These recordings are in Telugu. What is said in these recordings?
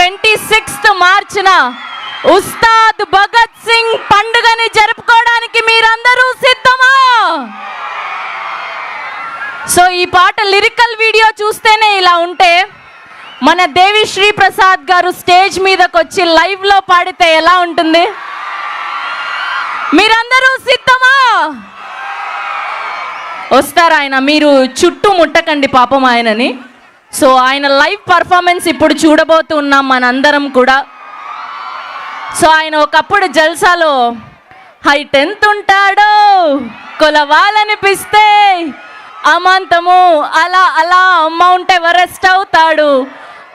26th మార్చిన ఉస్తాద్ భగత్ సింగ్ పండుగని జరుపుకోవడానికి మీరందరూ సిద్ధమా? సో ఈ పాట లిరికల్ వీడియో చూస్తేనే ఇలా ఉంటే, మన దేవిశ్రీ ప్రసాద్ గారు స్టేజ్ మీదకి వచ్చి లైవ్లో పాడితే ఎలా ఉంటుంది? మీరందరూ సిద్ధమా? వస్తారు ఆయన, మీరు చుట్టూ ముట్టకండి పాపం ఆయనని. సో ఆయన లైవ్ పర్ఫార్మెన్స్ ఇప్పుడు చూడబోతున్నాం మనందరం కూడా. సో ఆయన ఒకప్పుడు జల్సాలో హైట్ ఎంత ఉంటాడో కొలవాలనిపిస్తే అమాంతము అలా అలా మౌంట్ ఎవరెస్ట్ అవుతాడు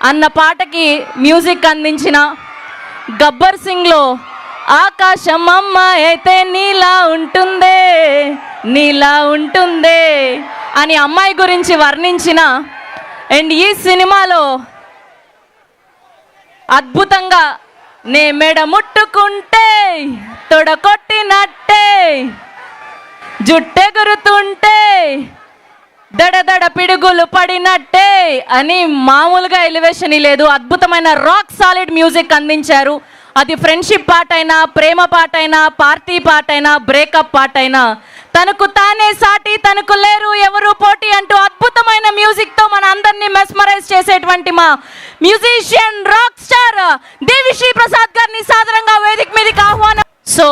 అన్న పాటకి మ్యూజిక్ అందించిన గబ్బర్ సింగ్లో ఆకాశం అమ్మ అయితే నీలా ఉంటుందే నీలా ఉంటుందే అని అమ్మాయి గురించి వర్ణించిన అండ్ ఈ సినిమాలో అద్భుతంగా నే మెడ ముట్టుకుంటే తొడకొట్టినట్టే జుట్టెగురుతుంటే దడదడ పిడుగులు పడినట్టే అని మామూలుగా ఎలివేషన్ లేదు, అద్భుతమైన రాక్ సాలిడ్ మ్యూజిక్ అందించారు. అది ఫ్రెండ్షిప్ పాట అయినా, ప్రేమ పాట అయినా, పార్టీ పాట అయినా, బ్రేకప్ పాట అయినా, తనకు తానే సాటి తనకు లేరు ఎవరు పోటీ అంటూ అద్భుతమైన మ్యూజిక్తో మన అందరినీ మెస్మరైజ్ చేసేటువంటి మా musician rock star Devi Sri Prasad గారిని సాదరంగా వేదిక మీదకి ఆహ్వానం. సో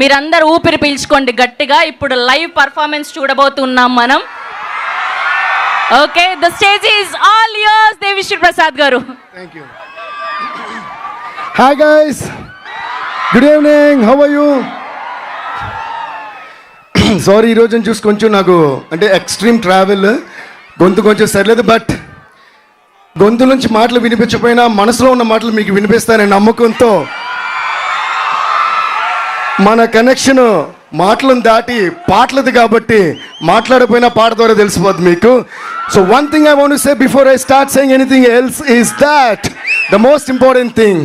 మీరందరూ ఊపిరి పీల్చుకోండి గట్టిగా, ఇప్పుడు లైవ్ పర్ఫార్మెన్స్ చూడబోతున్నాం మనం. Okay, the stage is all yours Devi Sri Prasad గారు. Thank you. Hi guys, good evening, how are you? Sorry, ఈరోజు చూసి కొంచెం నాకు అంటే ఎక్స్ట్రీమ్ ట్రావెల్, గొంతు కొంచెం సరిలేదు. బట్ గొంతు నుంచి మాటలు వినిపించకపోయినా మనసులో ఉన్న మాటలు మీకు వినిపిస్తాననే నమ్మకంతో మన కనెక్షన్ మాటలను దాటి పాటలది కాబట్టి మాట్లాడకపోయినా పాట ద్వారా తెలిసిపోద్ది మీకు. So one thing I want to say before I start saying anything else is that the most important thing,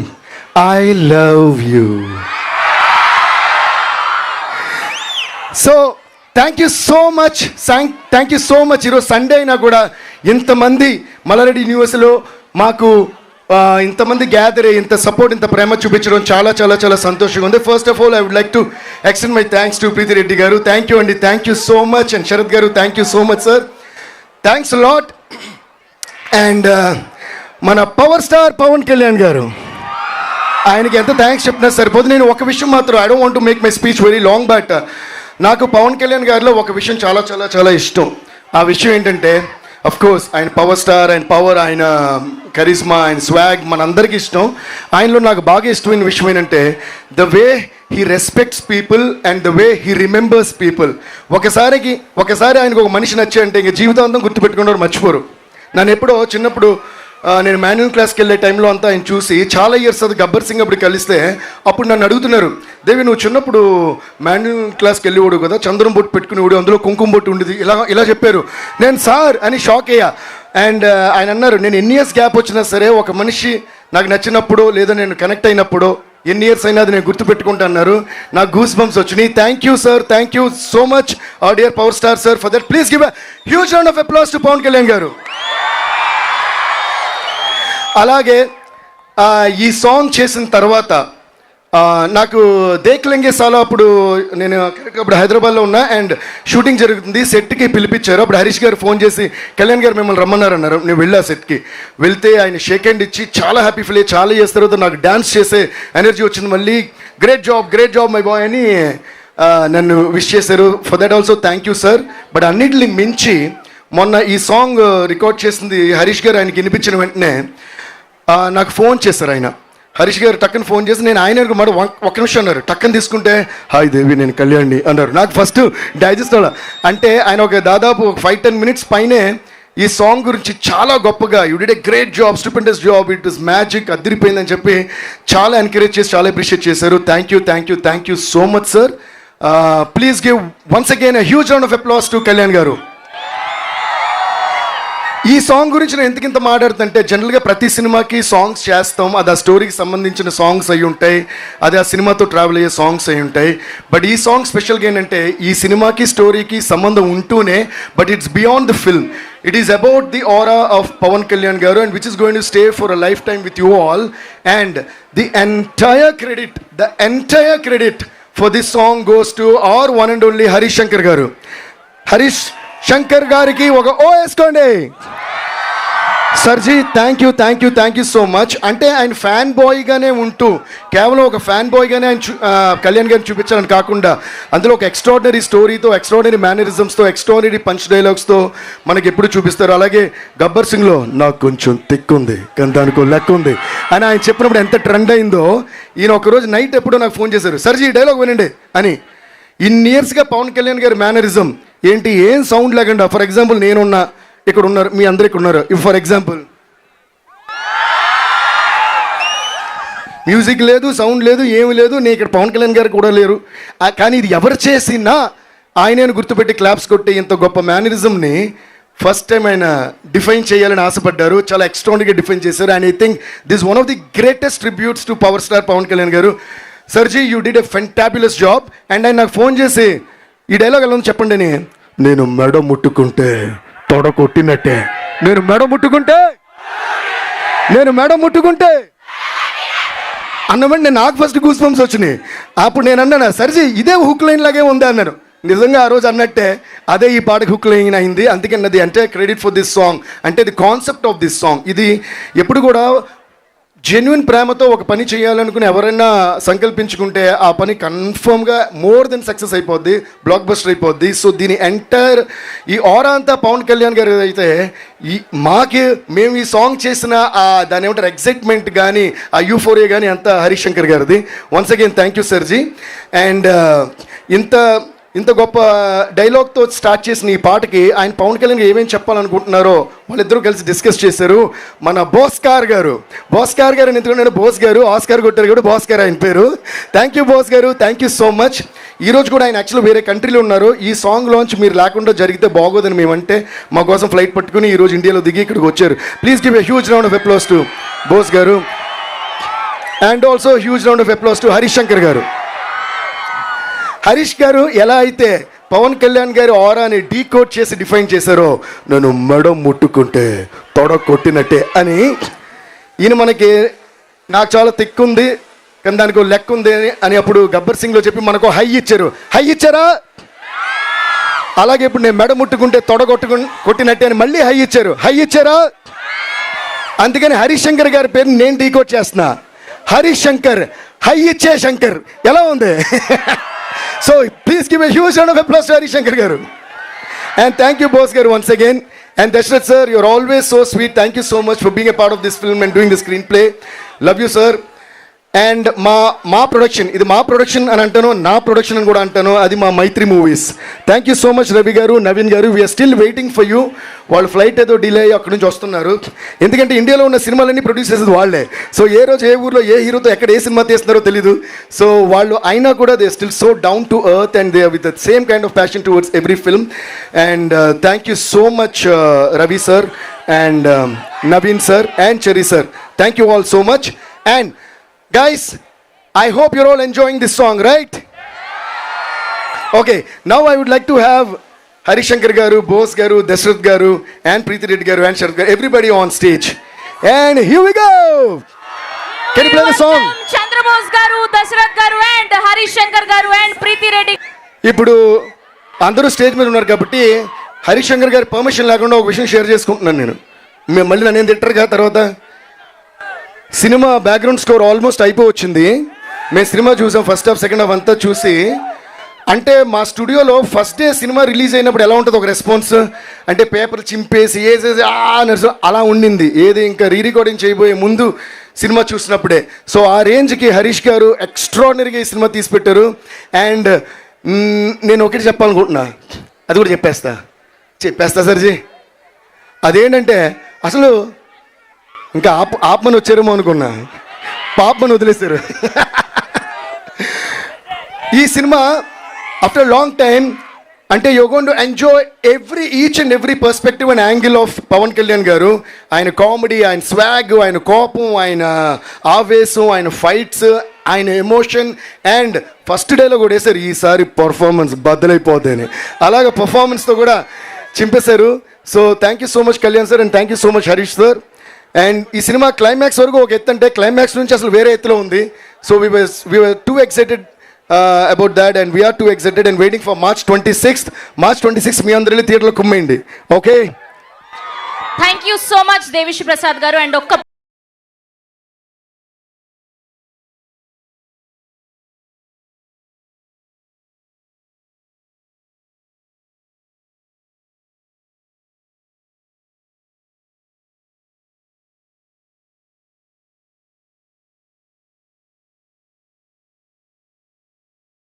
I love you. So thank you so much, thank you so much. ఈరోజు సండే అయినా కూడా ఇంతమంది మల్లారెడ్డి యూనివర్సిటీలో మాకు ఇంతమంది గ్యాదర్ అయ్యి ఇంత సపోర్ట్, ఇంత ప్రేమ చూపించడం చాలా చాలా చాలా సంతోషంగా ఉంది. First of all I would like to extend my thanks to Preethi Reddy గారు. థ్యాంక్ యూ అండి, thank you so much. And Sarath గారు, thank you so much sir, thanks lot. And మన పవర్ స్టార్ పవన్ కళ్యాణ్ గారు, ఆయనకి ఎంత థ్యాంక్స్ చెప్పినా సరిపోదు. నేను ఒక విషయం మాత్రం, I don't want to make my speech very long, but నాకు పవన్ కళ్యాణ్ గారిలో ఒక విషయం చాలా చాలా చాలా ఇష్టం. ఆ విషయం ఏంటంటే, అఫ్ కోర్స్ ఆయన పవర్ స్టార్, ఆయన పవర్, ఆయన కరిస్మా, ఆయన స్వాగ్ మనందరికీ ఇష్టం. ఆయనలో నాకు బాగా ఇష్టమైన విషయం ఏంటంటే the way he respects people and the way he remembers people. ఒకసారి ఆయనకు ఒక మనిషి నచ్చాయంటే ఇంక జీవితాంతం గుర్తుపెట్టుకున్నారు, మర్చిపోరు. నన్ను ఎప్పుడో చిన్నప్పుడు నేను మాన్యువల్ క్లాస్కి వెళ్ళే టైంలో అంతా ఆయన చూసి చాలా ఇయర్స్ అది గబ్బర్ సింగ్ అప్పుడు కలిస్తే అప్పుడు నన్ను అడుగుతున్నారు, దేవి నువ్వు చిన్నప్పుడు మాన్యువల్ క్లాస్కి వెళ్ళేవాడు కదా, చంద్రం బొట్టు పెట్టుకునేవాడు, అందులో కుంకుమ బొట్టు ఉండేది, ఇలా చెప్పారు. నేను సార్ అని షాక్ అయ్యా. అండ్ ఆయన అన్నారు, నేను ఎన్ని ఇయర్స్ గ్యాప్ వచ్చినా సరే ఒక మనిషి నాకు నచ్చినప్పుడు లేదా నేను కనెక్ట్ అయినప్పుడు ఎన్ని ఇయర్స్ అయినా అది నేను గుర్తుపెట్టుకుంటా అన్నారు. నాకు గూస్ బంప్స్ వచ్చినాయి. Thank you sir, thank you so much our dear power star sir for that. Please give a huge round of applause to Pawan Kalyan garu. అలాగే ఈ సాంగ్ చేసిన తర్వాత నాకు దేక్లెంగే సాలో అప్పుడు నేను అప్పుడు హైదరాబాద్లో ఉన్నా అండ్ షూటింగ్ జరుగుతుంది, సెట్కి పిలిపించారు. అప్పుడు హరీష్ గారు ఫోన్ చేసి కళ్యాణ్ గారు మిమ్మల్ని రమ్మన్నారు అన్నారు. నేను వెళ్ళా సెట్కి, వెళ్తే ఆయన షేక్ హ్యాండ్ ఇచ్చి చాలా హ్యాపీ ఫీల్ అయ్యి చాలా చేసిన తర్వాత నాకు డ్యాన్స్ చేసే ఎనర్జీ వచ్చింది. మళ్ళీ గ్రేట్ జాబ్ మై బాయ్ అని నన్ను విష్ చేశారు. For that also thank you sir. But అన్నిటిని మించి మొన్న ఈ సాంగ్ రికార్డ్ చేసింది హరీష్ గారు, ఆయనకి వినిపించిన వెంటనే నాకు ఫోన్ చేశారు ఆయన. హరీష్ గారు టక్కని ఫోన్ చేసి నేను ఆయన మాట ఒక్క నిమిషం అన్నారు. టక్కని తీసుకుంటే హాయ్ దేవి నేను కళ్యాణ్ని అన్నారు. నాకు ఫస్ట్ డైజెస్ట్ అవ్వాలి. అంటే ఆయన ఒక దాదాపు 5-10 మినిట్స్ పైనే ఈ సాంగ్ గురించి చాలా గొప్పగా you did a great job, stupendous job, it is magic, అదిరిపోయిందని చెప్పి చాలా ఎంకరేజ్ చేసి చాలా అప్రిషియేట్ చేశారు. Thank you so much sir. Please give once again a huge round of applause to Kalyan గారు. ఈ సాంగ్ గురించి నేను ఎందుకు ఇంత మాట్లాడుతుంటే జనరల్గా ప్రతి సినిమాకి సాంగ్స్ చేస్తాం, అది ఆ స్టోరీకి సంబంధించిన సాంగ్స్ అయి ఉంటాయి, అది ఆ సినిమాతో ట్రావెల్ అయ్యే సాంగ్స్ అయి ఉంటాయి. బట్ ఈ సాంగ్ స్పెషల్గా ఏంటంటే ఈ సినిమాకి స్టోరీకి సంబంధం ఉంటూనే but it's beyond the film. It is about the aura of Pawan Kalyan garu and which is going to stay for a lifetime with you all, and the entire credit for this song goes to our one and only Harish Shankar garu. Harish Shankar gariki oka o eskondi. Sir ji thank you so much. అంటే ఆయన ఫ్యాన్ బాయ్గానే ఉంటూ కేవలం ఒక ఫ్యాన్ బాయ్గానే ఆయన కళ్యాణ్ గారిని చూపించాలని కాకుండా అందులో ఒక ఎక్స్ట్రాడినరీ స్టోరీతో, ఎక్స్ట్రాడినరీ మేనరిజమ్స్తో, ఎక్స్ట్రాడినరీ పంచ్ డైలాగ్స్తో మనకి ఎప్పుడు చూపిస్తారు. అలాగే గబ్బర్ సింగ్లో నాకు కొంచెం తిక్కుంది కానీ దానికో లెక్క ఉంది అని ఆయన చెప్పినప్పుడు ఎంత ట్రెండ్ అయిందో, ఈయన ఒకరోజు నైట్ ఎప్పుడో నాకు ఫోన్ చేశారు, సర్జీ డైలాగ్ వినండి అని. ఇన్ని ఇయర్స్గా పవన్ కళ్యాణ్ గారి మేనరిజం ఏంటి, ఏం సౌండ్ లేకుండా, ఫర్ ఎగ్జాంపుల్ నేనున్నా, ఇక్కడ ఉన్నారు, మీ అందరు ఇక్కడ ఉన్నారు, ఇఫ్ ఫర్ ఎగ్జాంపుల్ మ్యూజిక్ లేదు, సౌండ్ లేదు, ఏమి లేదు, నేను ఇక్కడ పవన్ కళ్యాణ్ గారు కూడా లేరు, కానీ ఇది ఎవరు చేసినా ఆయనను గుర్తుపెట్టి క్లాప్స్ కొట్టి ఇంత గొప్ప మేనరిజంని ఫస్ట్ టైం ఆయన డిఫైన్ చేయాలని ఆశపడ్డారు. చాలా ఎక్స్ట్రాడినరీగా డిఫైన్ చేశారు. And I think this one of the greatest tributes to power star Pawan Kalyan గారు. Sir ji you did a fantabulous job. And ఆయన నాకు ఫోన్ చేసి ఈ డైలాగ్ ఎలా ఉంది చెప్పండి అని, నేను మెడ ముట్టుకుంటే తొడ కొట్టినట్టే, నేను మెడ ముట్టుకుంటే అన్నమంటే నాకు ఫస్ట్ గూస్ బంప్స్ వచ్చినాయి. అప్పుడు నేను అన్నాను, సర్జీ ఇదే హుక్ లైన్ లాగే ఉంది అన్నాను. నిజంగా ఆ రోజు అన్నట్టే అదే ఈ పాటకి హుక్ లైన్ అయింది. అందుకని అది అంటే క్రెడిట్ ఫర్ దిస్ సాంగ్, అంటే the concept of this song. ఇది ఎప్పుడు కూడా జెన్యున్ ప్రేమతో ఒక పని చేయాలనుకుని ఎవరైనా సంకల్పించుకుంటే ఆ పని కన్ఫర్మ్గా మోర్ దెన్ సక్సెస్ అయిపోద్ది, బ్లాక్ బస్టర్ అయిపోద్ది. సో దీని ఎంటైర్ ఈ ఆరా అంతా పవన్ కళ్యాణ్ గారు అయితే మేము ఈ సాంగ్ చేసిన దాని ఏమంటారు ఎక్సైట్మెంట్ కానీ ఆ యూఫోరియా కానీ అంతా హరీష్ శంకర్ గారిది. Once again thank you sir ji. And ఇంత గొప్ప డైలాగ్తో స్టార్ట్ చేసిన ఈ పాటకి ఆయన పవన్ కళ్యాణ్ ఏమేమి చెప్పాలనుకుంటున్నారో వాళ్ళిద్దరూ కలిసి డిస్కస్ చేశారు. మన భాస్కర్ గారు ఎందుకంటే బోస్ గారు ఆస్కార్ కొట్టారు కూడా భాస్కర్ ఆయన పేరు. థ్యాంక్ యూ బోస్ గారు, థ్యాంక్ యూ సో మచ్. ఈరోజు కూడా ఆయన యాక్చువల్లీ వేరే కంట్రీలో ఉన్నారు. ఈ సాంగ్ లాంచ్ మీరు లేకుండా జరిగితే బాగోదని మేమంటే మా కోసం ఫ్లైట్ పట్టుకుని ఈరోజు ఇండియాలో దిగి ఇక్కడికి వచ్చారు. Please give a huge round of applause to Bose గారు. And also huge round of applause to Harish Shankar గారు. హరీష్ గారు ఎలా అయితే పవన్ కళ్యాణ్ గారి ఆరాని డీకోడ్ చేసి డిఫైన్ చేశారో, నేను మెడ ముట్టుకుంటే తొడ కొట్టినట్టే అని, ఈయన మనకి నాకు చాలా తిక్కుంది కానీ దానికి లెక్క ఉంది అని అప్పుడు గబ్బర్ సింగ్లో చెప్పి మనకు హై ఇచ్చారా, అలాగే ఇప్పుడు నేను మెడ ముట్టుకుంటే తొడ కొట్టినట్టే అని మళ్ళీ హై ఇచ్చారా. అందుకని హరీష్ శంకర్ గారి పేరు నేను డీకోడ్ చేస్తున్నా, హరీష్ శంకర్, హై ఇచ్చే శంకర్. ఎలా ఉంది? So please give a huge round of applause to Harish Shankar garu. And thank you boss garu once again. And Dashrath sir, you're always so sweet. Thank you so much for being a part of this film and doing the screenplay. Love you sir. And మా ప్రొడక్షన్, ఇది మా ప్రొడక్షన్ అని అంటాను, నా ప్రొడక్షన్ అని కూడా అంటాను, అది మా Mythri movies. Thank you so much Ravi గారు, నవీన్ గారు. We are still waiting for you. వాళ్ళు ఫ్లైట్ ఏదో డిలే అయ్యి అక్కడి నుంచి వస్తున్నారు. ఎందుకంటే ఇండియాలో ఉన్న సినిమాలన్నీ ప్రొడ్యూస్ చేసేది వాళ్ళే. సో ఏ రోజు ఏ ఊర్లో ఏ హీరోతో ఎక్కడ ఏ సినిమా తీస్తున్నారో తెలీదు. సో వాళ్ళు అయినా కూడా they still so down to earth and they with the same kind of passion towards every film. And thank you so much Ravi sir and Naveen sir and cherry sir. Thank you all so much. And guys, I hope you're all enjoying this song, right? Okay, now I would like to have Harish Shankar garu, Bose garu, Dashrath garu and Preeti Reddy garu and Sharath garu, everybody on stage. And here we go. Can you play the song? Chandra Bose garu, Dashrath garu and Harish Shankar garu and Preeti Reddy. ఇప్పుడు అందరూ స్టేజ్ మీద ఉన్నారు కాబట్టి హరీష్ శంకర్ గారి పర్మిషన్ లేకుండా ఒక విషయం షేర్ చేసుకుంటున్నాను నేను. మేము మళ్ళీ నన్ను తింటారు కదా తర్వాత. సినిమా బ్యాక్గ్రౌండ్ స్కోర్ ఆల్మోస్ట్ అయిపోవచ్చింది. మేము సినిమా చూసాం, ఫస్ట్ హాఫ్ సెకండ్ హాఫ్ అంతా చూసి. అంటే మా స్టూడియోలో ఫస్ట్ డే సినిమా రిలీజ్ అయినప్పుడు ఎలా ఉంటుంది ఒక రెస్పాన్స్ అంటే పేపర్ చింపేసి వేసేసి అలా ఉండింది. ఏది ఇంకా రీ రికార్డింగ్ చేయబోయే ముందు సినిమా చూసినప్పుడే. సో ఆ రేంజ్కి హరీష్ గారు ఎక్స్ట్రాడినరీగా ఈ సినిమా తీసి పెట్టారు. అండ్ నేను ఒకటి చెప్పాలనుకుంటున్నా, అది కూడా చెప్పేస్తా సర్జీ. అదేంటంటే అసలు ఇంకా ఆపమని వచ్చారేమో అనుకున్నా, పాపమని వదిలేశారు. ఈ సినిమా ఆఫ్టర్ లాంగ్ టైం అంటే you're going to enjoy each and every perspective and angle of Pawan Kalyan గారు. ఆయన కామెడీ, ఆయన స్వాగ్, ఆయన కోపం, ఆయన ఆవేశం, ఆయన ఫైట్స్, ఆయన ఎమోషన్. అండ్ ఫస్ట్ డేలో కూడా వేశారు ఈసారి పర్ఫార్మెన్స్ బద్దలైపోతాయని. అలాగ పర్ఫార్మెన్స్తో కూడా చింపేశారు. So thank you so much Kalyan sir, and thank you so much Harish sir. And ఈ సినిమా క్లైమాక్స్ వరకు ఒక ఎత్తు అంటే క్లైమాక్స్ నుంచి అసలు వేరే ఎత్తులో ఉంది. So we were too excited about that, and we are too excited and waiting for March 26th మీ అందరూ థియేటర్లో కుమ్మేయండి. Okay, thank you so much Devi Sri Prasad గారు. అండ్ ఒక్క